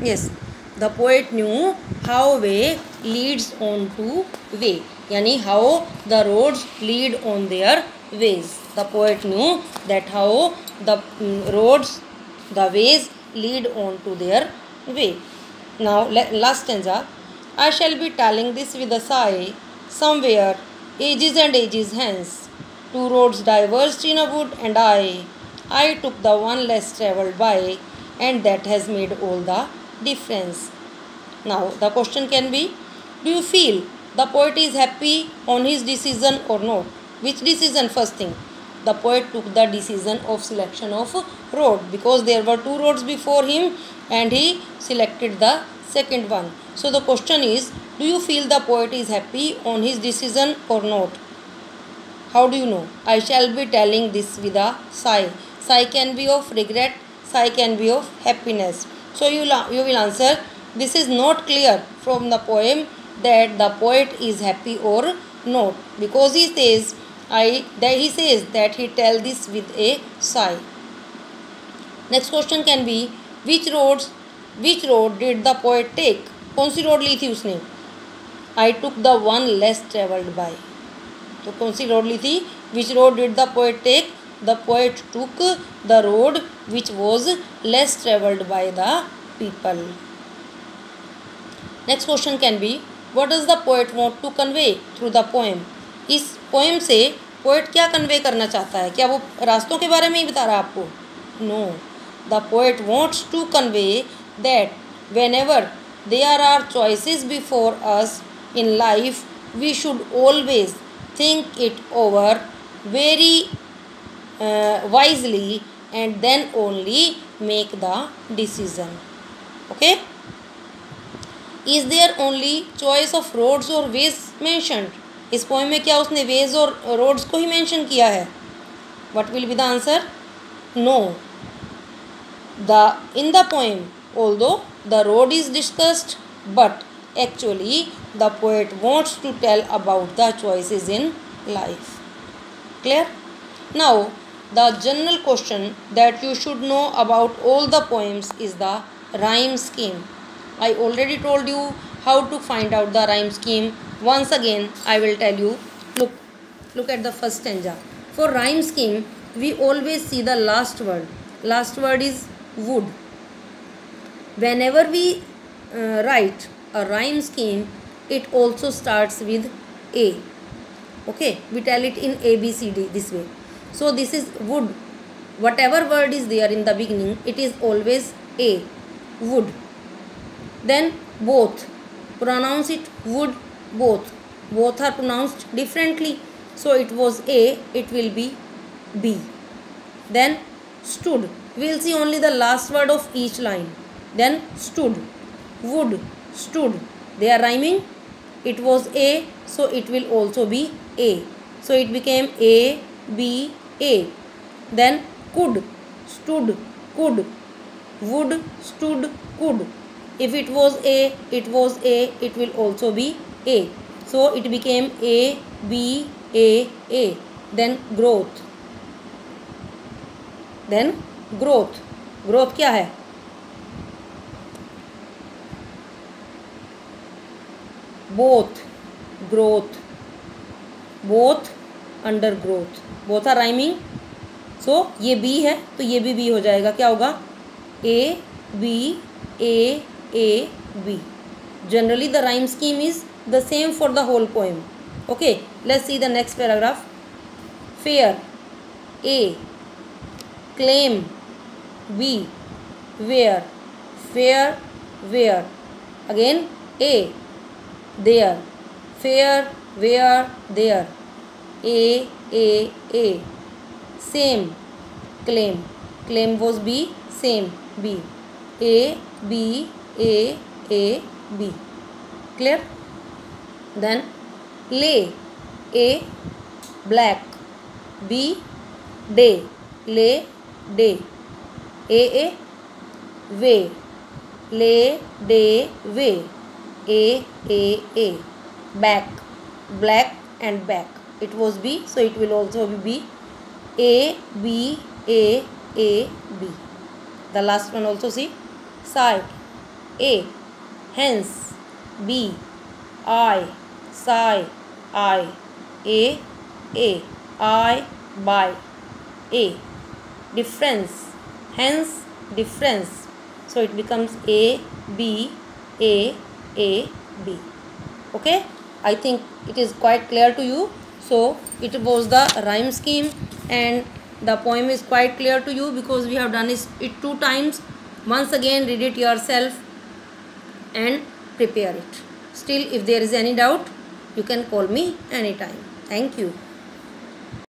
Yes, the poet knew how way leads on to way. Yani how the roads lead on their ways. The poet knew that how the roads, the ways lead on to their way. Now, last stanza. I shall be telling this with a sigh, somewhere, ages and ages hence. Two roads diverged in a wood, and I took the one less travelled by, and that has made all the difference. Now, the question can be, do you feel the poet is happy on his decision or not? Which decision first thing? The poet took the decision of selection of road, because there were two roads before him and he selected the second one. So the question is, do you feel the poet is happy on his decision or not? How do you know? I shall be telling this with a sigh. Sigh can be of regret, sigh can be of happiness. So you will answer, this is not clear from the poem that the poet is happy or not, because he says that he tell this with a sigh. Next question can be, which road did the poet take? कौन सी road ली थी उसने? I took the one less travelled by. तो कौन सी road ली थी? Which road did the poet take? The poet took the road which was less travelled by the people. Next question can be, what does the poet want to convey through the poem? इस poem से poet क्या convey करना चाहता है? क्या वो रास्तों के बारे में ही बता रहा है आपको? No. The poet wants to convey that whenever there are choices before us in life, we should always think it over very wisely and then only make the decision. Okay? Is there only choice of roads or ways mentioned? इस poem में क्या उसने ways और roads को ही mention किया है? What will be the answer? No. In the poem, although the road is discussed, but actually the poet wants to tell about the choices in life. Clear? Now, the general question that you should know about all the poems is the rhyme scheme. I already told you how to find out the rhyme scheme. Once again, I will tell you. Look at the first stanza. For rhyme scheme, we always see the last word. Last word is would. Whenever we write a rhyme scheme, it also starts with A. Okay, we tell it in A, B, C, D this way. So this is would. Whatever word is there in the beginning, it is always A. Would. Then both. Pronounce it would, both. Both are pronounced differently. So it was A, it will be B. Then stood. We will see only the last word of each line. Then stood. Would. Stood. They are rhyming. It was A, so it will also be A. So it became A, B, A. Then could. Stood. Could. Would. Stood. Could. If it was A, it was A, it will also be A. So it became A, B, A. Then growth. Then growth. Growth क्या है? Both. Growth. Both under growth. Both are rhyming. So ये B है तो ये भी B हो जाएगा. क्या होगा? A, B, A, B. Generally the rhyme scheme is the same for the whole poem. Okay, let's see the next paragraph. Fair. A. Claim. B. Where. Fair. Where. Again A. There. Fair. Where. There. A. Same. Claim. Claim was B. Same. B. A. B. A. B. Clear? Then lay. A. Black. B. Day. Lay. Day. A. Way. Lay. Day. Way. A. Back. Black and back. It was B, so it will also be B. A. B. The last one also see. Side. A. Hence. B. I. Sigh. I. A. A. I. Buy. A. Difference. Hence. Difference. So it becomes A. B. A. A. B. Okay. I think it is quite clear to you. So it was the rhyme scheme, and the poem is quite clear to you because we have done it 2 times. Once again read it yourself and prepare it. Still, if there is any doubt, you can call me anytime. Thank you.